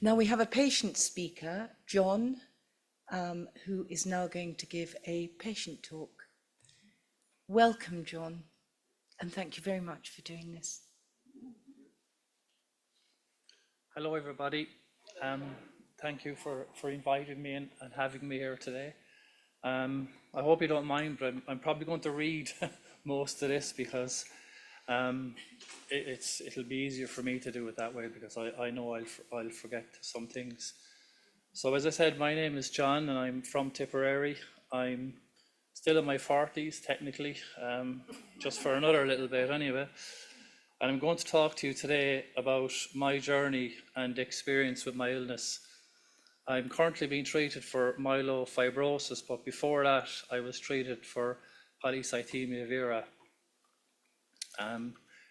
Now we have a patient speaker, John, who is now going to give a patient talk. Welcome, John, and thank you very much for doing this. Hello, everybody. Thank you for inviting me and having me here today. I hope you don't mind, but I'm probably going to read most of this because it'll be easier for me to do it that way, because I know I'll forget some things. So as I said, my name is John and I'm from Tipperary. I'm still in my 40s technically, just for another little bit anyway. And I'm going to talk to you today about my journey and experience with my illness. I'm currently being treated for myelofibrosis, but before that I was treated for polycythemia vera.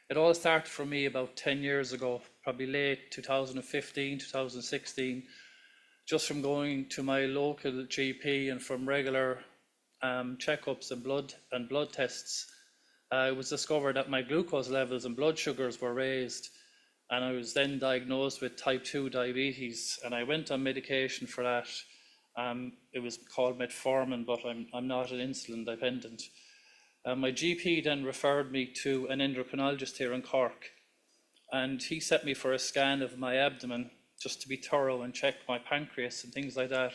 It all started for me about 10 years ago, probably late 2015, 2016, just from going to my local GP and from regular checkups and blood tests. It was discovered that my glucose levels and blood sugars were raised, and I was then diagnosed with type 2 diabetes, and I went on medication for that. It was called metformin, but I'm not an insulin dependent. My GP then referred me to an endocrinologist here in Cork, and he set me for a scan of my abdomen just to be thorough and check my pancreas and things like that.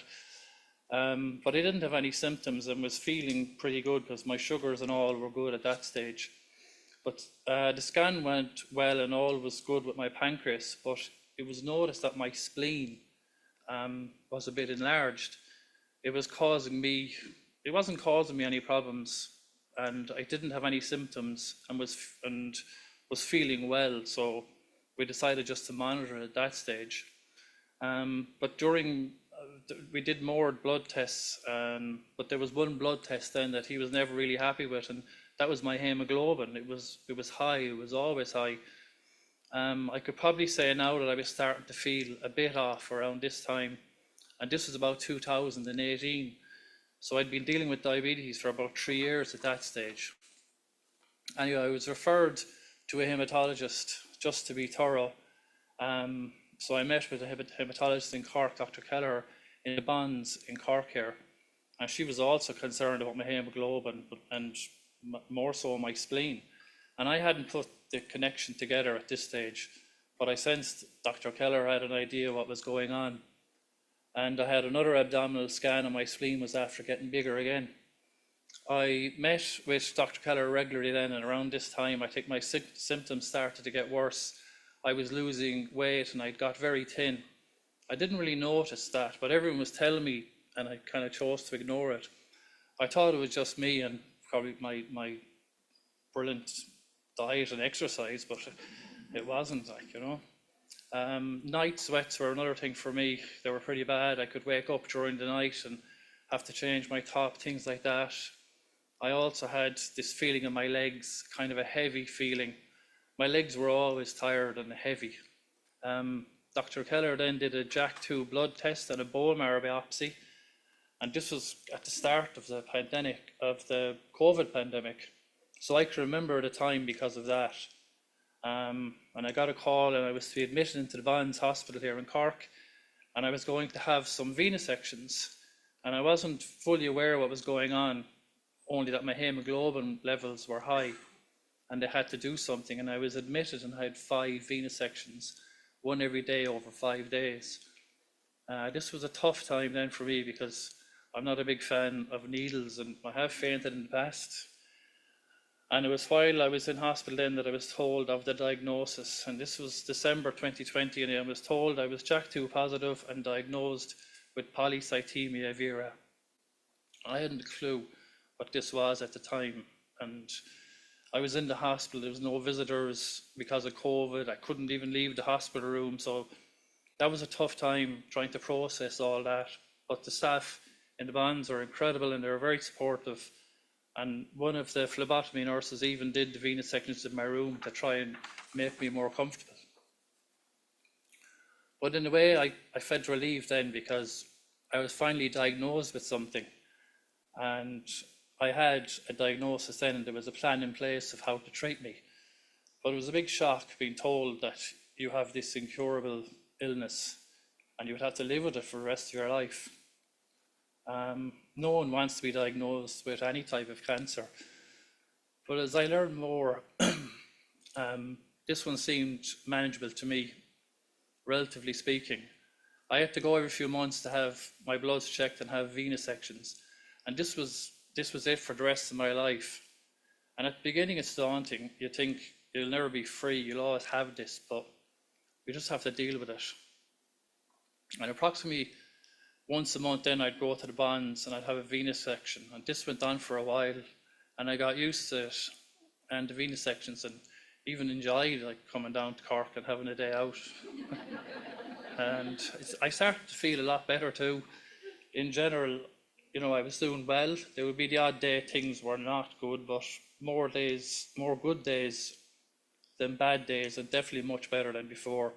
But I didn't have any symptoms and was feeling pretty good because my sugars and all were good at that stage. But the scan went well and all was good with my pancreas, but it was noticed that my spleen was a bit enlarged. It wasn't causing me any problems, and I didn't have any symptoms and was feeling well. So we decided just to monitor it at that stage. But we did more blood tests, but there was one blood test then that he was never really happy with, and that was my hemoglobin. It was high. It was always high. I could probably say now that I was starting to feel a bit off around this time, and this was about 2018. So I'd been dealing with diabetes for about 3 years at that stage. Anyway, I was referred to a hematologist just to be thorough. So I met with a hematologist in Cork, Dr. Keller, in the Bonds in Cork here, and she was also concerned about my hemoglobin and more so my spleen. And I hadn't put the connection together at this stage, but I sensed Dr. Keller had an idea what was going on. And I had another abdominal scan and my spleen was after getting bigger again. I met with Dr. Keller regularly then, and around this time I think my symptoms started to get worse. I was losing weight and I got very thin. I didn't really notice that, but everyone was telling me and I kind of chose to ignore it. I thought it was just me and probably my brilliant diet and exercise, but it wasn't, Night sweats were another thing for me. They were pretty bad. I could wake up during the night and have to change my top, things like that. I also had this feeling in my legs, kind of a heavy feeling. My legs were always tired and heavy. Dr. Keller then did a JAK2 blood test and a bone marrow biopsy, and this was at the start of the COVID pandemic. So I can remember the time because of that. And I got a call and I was to be admitted into the Bonds Hospital here in Cork, and I was going to have some venesections, and I wasn't fully aware what was going on, only that my hemoglobin levels were high and they had to do something, and I was admitted and I had 5 venesections, one every day over 5 days. This was a tough time then for me because I'm not a big fan of needles and I have fainted in the past. And it was while I was in hospital then that I was told of the diagnosis, and this was December 2020, and I was told I was JAK2 positive and diagnosed with polycythemia vera. I hadn't a clue what this was at the time, and I was in the hospital. There was no visitors because of COVID. I couldn't even leave the hospital room, so that was a tough time trying to process all that. But the staff in the Bonds were incredible and they were very supportive. And one of the phlebotomy nurses even did the venesections in my room to try and make me more comfortable. But in a way, I felt relieved then because I was finally diagnosed with something. And I had a diagnosis then and there was a plan in place of how to treat me. But it was a big shock being told that you have this incurable illness and you would have to live with it for the rest of your life. No one wants to be diagnosed with any type of cancer. But as I learned more, this one seemed manageable to me, relatively speaking. I had to go every few months to have my bloods checked and have venous sections. And this was it for the rest of my life. And at the beginning it's daunting. You think you'll never be free, you'll always have this, but you just have to deal with it. And approximately once a month then I'd go to the bonds and I'd have a venous section. And this went on for a while and I got used to it and the venous sections, and even enjoyed like coming down to Cork and having a day out. And I started to feel a lot better too. In general, you know, I was doing well. There would be the odd day things were not good, but more good days than bad days, and definitely much better than before.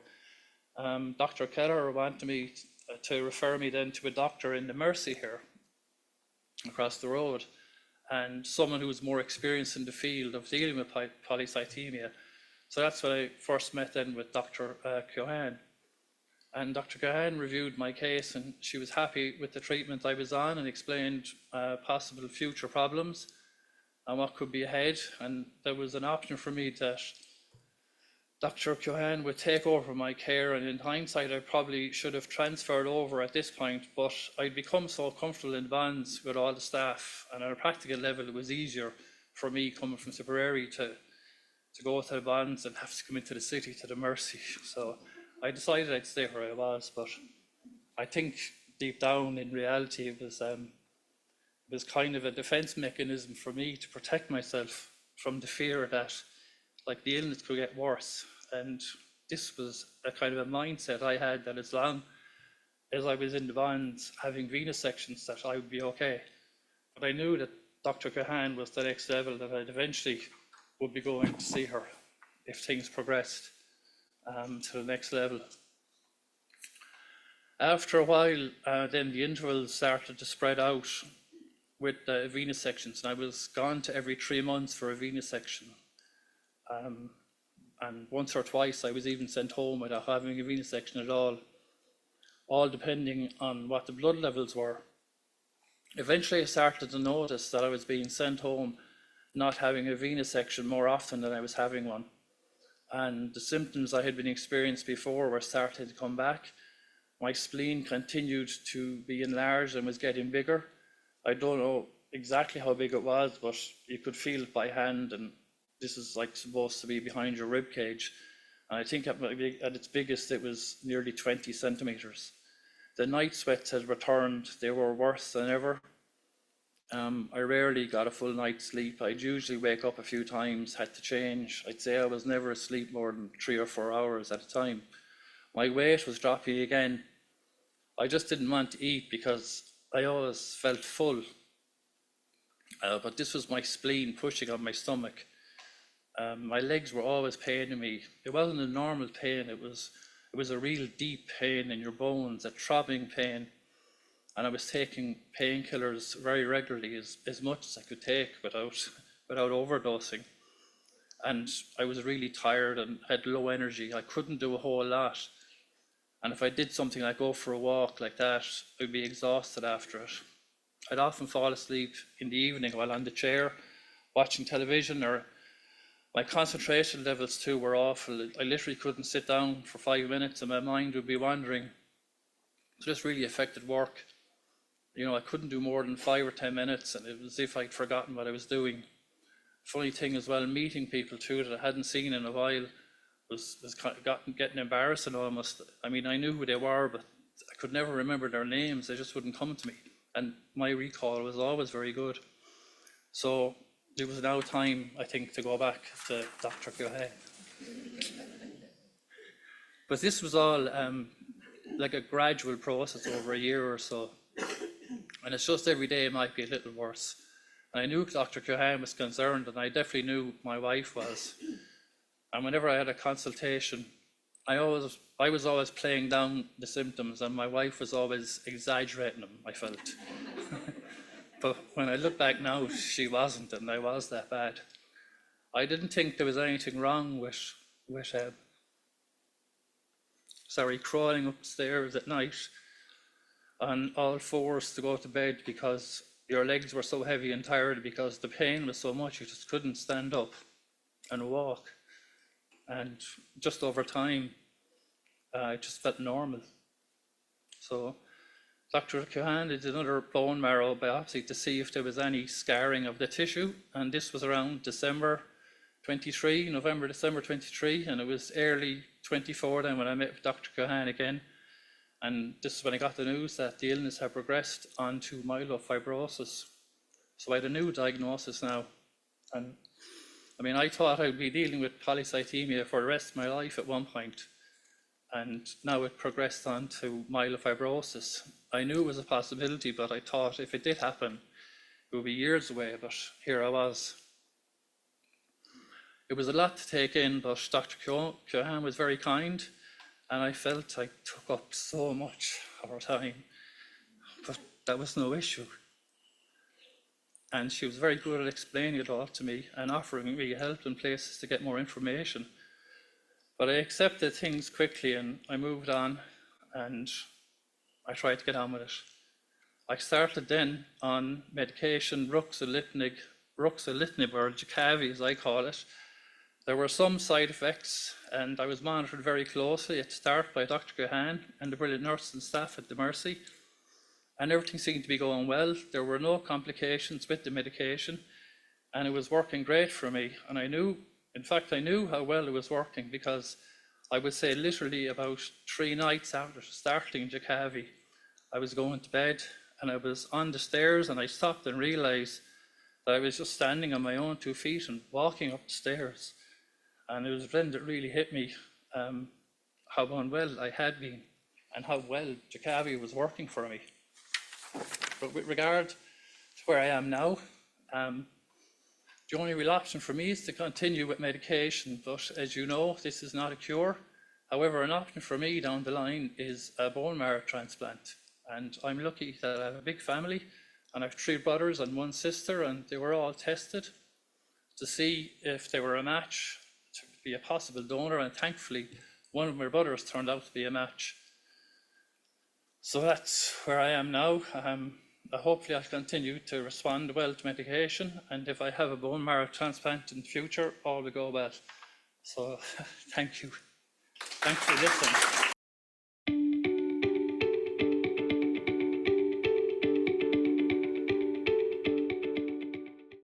Dr. Keller wanted me to refer me then to a doctor in the Mercy here, across the road, and someone who was more experienced in the field of dealing with polycythemia. So that's when I first met then with Dr. Keohane. And Dr. Keohane reviewed my case and she was happy with the treatment I was on and explained possible future problems and what could be ahead. And there was an option for me that Dr. Keohane would take over my care, and in hindsight I probably should have transferred over at this point, but I'd become so comfortable in the bonds with all the staff, and on a practical level it was easier for me coming from Tipperary to go to the bonds and have to come into the city to the Mercy. So I decided I'd stay where I was, but I think deep down in reality it was kind of a defense mechanism for me to protect myself from the fear that like the illness could get worse. And this was a kind of a mindset I had, that as long as I was in the bonds having venous sections, that I would be okay. But I knew that Dr. Keohane was the next level, that I'd eventually would be going to see her if things progressed to the next level. After a while, then the intervals started to spread out with the venous sections, and I was gone to every 3 months for a venous section. And once or twice I was even sent home without having a venous section at all depending on what the blood levels were. Eventually I started to notice that I was being sent home not having a venous section more often than I was having one. And the symptoms I had been experienced before were starting to come back. My spleen continued to be enlarged and was getting bigger. I don't know exactly how big it was, but you could feel it by hand, and this is like supposed to be behind your rib cage. And I think at its biggest it was nearly 20 centimeters. The night sweats had returned. They were worse than ever. I rarely got a full night's sleep. I'd usually wake up a few times, had to change. I'd say I was never asleep more than 3 or 4 hours at a time. My weight was dropping again. I just didn't want to eat because I always felt full. But this was my spleen pushing on my stomach. My legs were always paining me. It wasn't a normal pain. It was a real deep pain in your bones, a throbbing pain. And I was taking painkillers very regularly, as much as I could take without overdosing. And I was really tired and had low energy. I couldn't do a whole lot. And if I did something like go for a walk like that, I'd be exhausted after it. I'd often fall asleep in the evening while on the chair watching television, or my concentration levels too were awful. I literally couldn't sit down for 5 minutes and my mind would be wandering. So this really affected work. You know, I couldn't do more than 5 or 10 minutes, and it was as if I'd forgotten what I was doing. Funny thing as well, meeting people too that I hadn't seen in a while was getting embarrassing almost. I mean, I knew who they were, but I could never remember their names. They just wouldn't come to me. And my recall was always very good. So it was now time, I think, to go back to Dr. Keohane. But this was all like a gradual process over a year or so. And it's just every day it might be a little worse. And I knew Dr. Keohane was concerned, and I definitely knew my wife was. And whenever I had a consultation, I was always playing down the symptoms, and my wife was always exaggerating them, I felt. But when I look back now, she wasn't, and I was that bad. I didn't think there was anything wrong with crawling upstairs at night on all fours to go to bed because your legs were so heavy and tired because the pain was so much you just couldn't stand up and walk. And just over time, it just felt normal. So Dr. Cohan did another bone marrow biopsy to see if there was any scarring of the tissue, and this was around December 23, December 23, and it was early 24 then when I met with Dr. Cohan again. And this is when I got the news that the illness had progressed onto myelofibrosis. So I had a new diagnosis now. And I mean, I thought I'd be dealing with polycythemia for the rest of my life at one point. And now it progressed on to myelofibrosis. I knew it was a possibility, but I thought if it did happen, it would be years away, but here I was. It was a lot to take in, but Dr. Cohan was very kind, and I felt I took up so much of her time, but that was no issue. And she was very good at explaining it all to me and offering me help and places to get more information. But I accepted things quickly and I moved on and I tried to get on with it. I started then on medication, ruxolitinib or Jakavi as I call it. There were some side effects and I was monitored very closely at the start by Dr. Cohan and the brilliant nurse and staff at the Mercy. And everything seemed to be going well. There were no complications with the medication and it was working great for me. And I knew how well it was working because I would say literally about 3 nights after starting Jakavi, I was going to bed and I was on the stairs and I stopped and realized that I was just standing on my own 2 feet and walking up the stairs. And it was then that really hit me how unwell I had been and how well Jakavi was working for me. But with regard to where I am now, the only real option for me is to continue with medication, but as you know, this is not a cure. However, an option for me down the line is a bone marrow transplant. And I'm lucky that I have a big family, and I have 3 brothers and 1 sister, and they were all tested to see if they were a match to be a possible donor, and thankfully, one of my brothers turned out to be a match. So that's where I am now. Hopefully I'll continue to respond well to medication, and if I have a bone marrow transplant in the future, all will go well. So thank you. Thanks for listening.